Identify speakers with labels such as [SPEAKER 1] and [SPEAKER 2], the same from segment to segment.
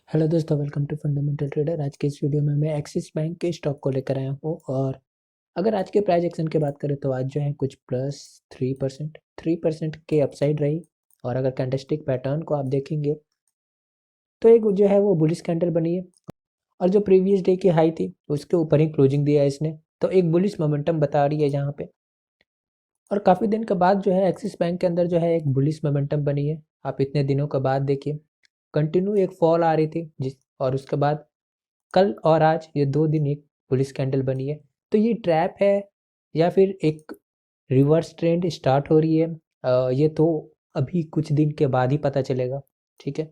[SPEAKER 1] Hello दोस्तों, welcome to fundamental trader. आज के इस वीडियो में मैं एक्सिस बैंक के स्टॉक को लेकर आया हूँ। और अगर आज के प्राइस एक्शन की बात करें तो आज जो है कुछ प्लस 3% के अपसाइड रही। और अगर कैंडलस्टिक पैटर्न को आप देखेंगे तो एक जो है वो बुलिश कैंडल बनी है और जो प्रीवियस डे की हाई थी उसके ऊपर ही क्लोजिंग दिया है इसने, तो एक बुलिश मोमेंटम बता रही है यहाँ पे। और काफ़ी दिन के बाद जो है एक्सिस बैंक के अंदर जो है एक बुलिश मोमेंटम बनी है। आप इतने दिनों के बाद देखिए कंटिन्यू एक फॉल आ रही थी जिस और उसके बाद कल और आज ये 2 दिन एक पुलिस कैंडल बनी है। तो ये ट्रैप है या फिर एक रिवर्स ट्रेंड स्टार्ट हो रही है, ये तो अभी कुछ दिन के बाद ही पता चलेगा। ठीक है,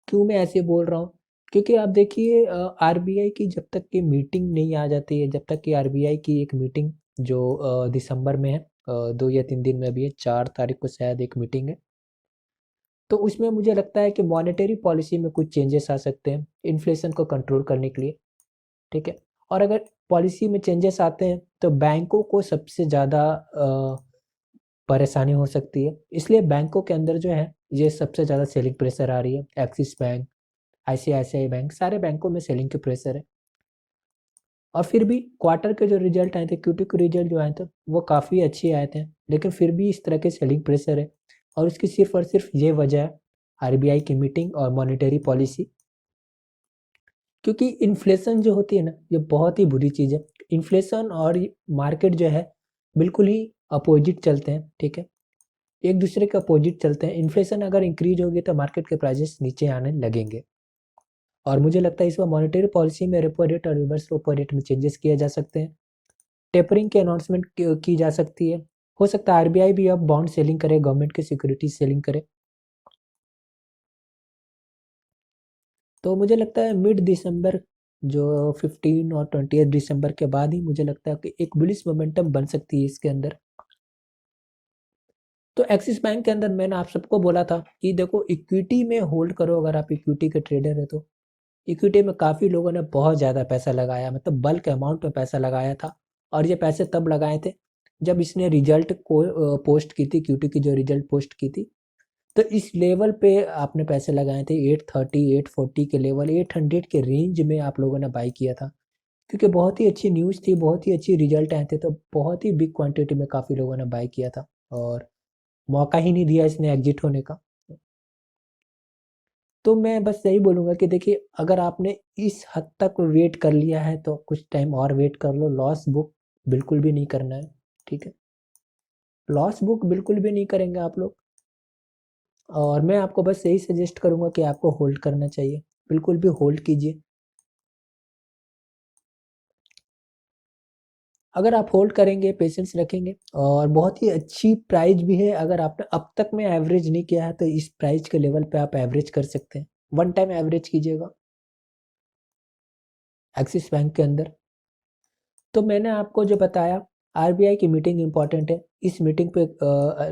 [SPEAKER 1] क्यों मैं ऐसे बोल रहा हूँ? क्योंकि आप देखिए आरबीआई की जब तक की मीटिंग नहीं आ जाती है, जब तक कि आरबीआई की एक मीटिंग जो दिसंबर में है, 2 या 3 दिन में अभी है, 4 तारीख को शायद एक मीटिंग है। तो उसमें मुझे लगता है कि मॉनेटरी पॉलिसी में कुछ चेंजेस आ सकते हैं इन्फ्लेशन को कंट्रोल करने के लिए। ठीक है, और अगर पॉलिसी में चेंजेस आते हैं तो बैंकों को सबसे ज़्यादा परेशानी हो सकती है। इसलिए बैंकों के अंदर जो है ये सबसे ज़्यादा सेलिंग प्रेशर आ रही है। एक्सिस बैंक, आईसीआईसीआई बैंक, सारे बैंकों में सेलिंग के प्रेशर है। और फिर भी क्वार्टर के जो रिजल्ट आए थे, क्यूटी के रिजल्ट जो आए थे वो काफ़ी अच्छे आए थे, लेकिन फिर भी इस तरह के सेलिंग प्रेशर है। और उसकी सिर्फ और सिर्फ ये वजह है आरबीआई की मीटिंग और मॉनेटरी पॉलिसी। क्योंकि इन्फ्लेशन जो होती है ना, ये बहुत ही बुरी चीज़ है। इन्फ्लेशन और मार्केट जो है बिल्कुल ही अपोजिट चलते हैं। ठीक है, एक दूसरे के अपोजिट चलते हैं। इन्फ्लेशन अगर इंक्रीज होगी तो मार्केट के प्राइसेस नीचे आने लगेंगे। और मुझे लगता है इस बार मॉनेटरी पॉलिसी में रेपो रेट और रिवर्स रेपो रेट में चेंजेस किए जा सकते हैं। टेपरिंग की अनाउंसमेंट की जा सकती है। हो सकता है आरबीआई भी अब बॉन्ड सेलिंग करे, गवर्नमेंट की सिक्योरिटी सेलिंग करे। तो मुझे लगता है मिड दिसंबर, जो 15 और 20 दिसंबर के बाद ही मुझे लगता है कि एक बुलिश मोमेंटम बन सकती है इसके अंदर। तो एक्सिस बैंक के अंदर मैंने आप सबको बोला था कि देखो इक्विटी में होल्ड करो, अगर आप इक्विटी के ट्रेडर है तो। इक्विटी में काफ़ी लोगों ने बहुत ज़्यादा पैसा लगाया, मतलब बल्क अमाउंट में पैसा लगाया था। और ये पैसे तब लगाए थे जब इसने रिजल्ट को पोस्ट की थी, इक्विटी की जो रिजल्ट पोस्ट की थी। तो इस लेवल पे आपने पैसे लगाए थे, 830 840 के लेवल, 800 के रेंज में आप लोगों ने बाई किया था। क्योंकि बहुत ही अच्छी न्यूज़ थी, बहुत ही अच्छी रिजल्ट आए थे, तो बहुत ही बिग क्वांटिटी में काफ़ी लोगों ने बाई किया था। और मौका ही नहीं दिया इसने एग्जिट होने का। तो मैं बस यही बोलूँगा कि देखिए अगर आपने इस हद तक वेट कर लिया है तो कुछ टाइम और वेट कर लो। लॉस बुक बिल्कुल भी नहीं करना है। ठीक है, लॉस बुक बिल्कुल भी नहीं करेंगे आप लोग। और मैं आपको बस यही सजेस्ट करूँगा कि आपको होल्ड करना चाहिए, बिल्कुल भी होल्ड कीजिए। अगर आप होल्ड करेंगे, पेशेंस रखेंगे, और बहुत ही अच्छी प्राइस भी है। अगर आपने अब तक में एवरेज नहीं किया है तो इस प्राइस के लेवल पे आप एवरेज कर सकते हैं। वन टाइम एवरेज कीजिएगा एक्सिस बैंक के अंदर। तो मैंने आपको जो बताया, आरबीआई की मीटिंग इंपॉर्टेंट है। इस मीटिंग पे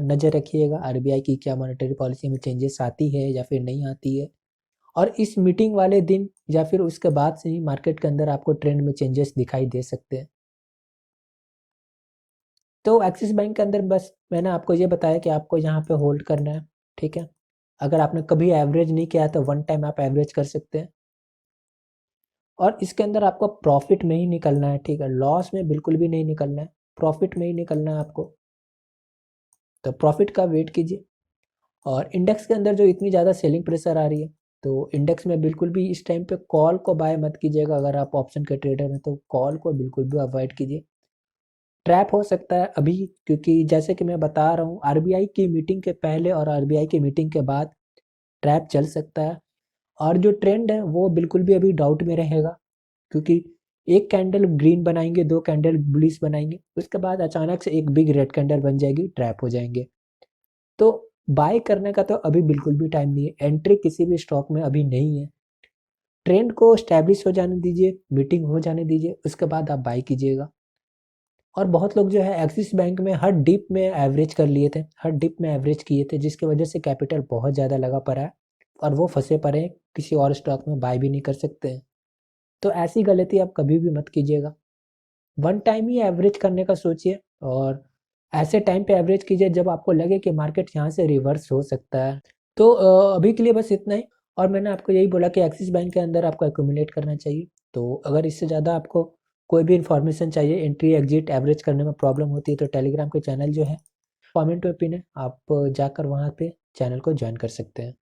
[SPEAKER 1] नज़र रखिएगा आरबीआई की क्या मॉनेटरी पॉलिसी में चेंजेस आती है या फिर नहीं आती है। और इस मीटिंग वाले दिन या फिर उसके बाद से ही मार्केट के अंदर आपको ट्रेंड में चेंजेस दिखाई दे सकते हैं। तो एक्सिस बैंक के अंदर बस मैंने आपको ये बताया कि आपको यहाँ पे होल्ड करना है। ठीक है, अगर आपने कभी एवरेज नहीं किया तो वन टाइम आप एवरेज कर सकते हैं। और इसके अंदर आपको प्रॉफिट में ही निकलना है। ठीक है, लॉस में बिल्कुल भी नहीं निकलना है, प्रॉफिट में ही निकलना है आपको। तो प्रॉफिट का वेट कीजिए। और इंडेक्स के अंदर जो इतनी ज़्यादा सेलिंग प्रेशर आ रही है, तो इंडेक्स में बिल्कुल भी इस टाइम पे कॉल को बाय मत कीजिएगा। अगर आप ऑप्शन के ट्रेडर हैं तो कॉल को बिल्कुल भी अवॉइड कीजिए। ट्रैप हो सकता है अभी, क्योंकि जैसे कि मैं बता रहा हूँ आरबीआई की मीटिंग के पहले और आरबीआई की मीटिंग के बाद ट्रैप चल सकता है। और जो ट्रेंड है वो बिल्कुल भी अभी डाउट में रहेगा, क्योंकि एक कैंडल ग्रीन बनाएंगे, 2 कैंडल बुलिश बनाएंगे, उसके बाद अचानक से एक बिग रेड कैंडल बन जाएगी, ट्रैप हो जाएंगे। तो बाय करने का तो अभी बिल्कुल भी टाइम नहीं है, एंट्री किसी भी स्टॉक में अभी नहीं है। ट्रेंड को स्टैब्लिश हो जाने दीजिए, मीटिंग हो जाने दीजिए, उसके बाद आप बाय कीजिएगा। और बहुत लोग जो है एक्सिस बैंक में हर डिप में एवरेज कर लिए थे, हर डिप में एवरेज किए थे, जिसकी वजह से कैपिटल बहुत ज़्यादा लगा पड़ा है और वो फंसे पड़े हैं, किसी और स्टॉक में बाय भी नहीं कर सकते हैं। तो ऐसी गलती आप कभी भी मत कीजिएगा। वन टाइम ही एवरेज करने का सोचिए। और ऐसे टाइम पे एवरेज कीजिए जब आपको लगे कि मार्केट यहाँ से रिवर्स हो सकता है। तो अभी के लिए बस इतना ही। और मैंने आपको यही बोला कि एक्सिस बैंक के अंदर आपको एक्यूमुलेट करना चाहिए। तो अगर इससे ज़्यादा आपको कोई भी इन्फॉर्मेशन चाहिए, एंट्री एग्जिट एवरेज करने में प्रॉब्लम होती है, तो टेलीग्राम के चैनल जो है कमेंट में पिन है, आप जाकर वहाँ पे चैनल को ज्वाइन कर सकते हैं।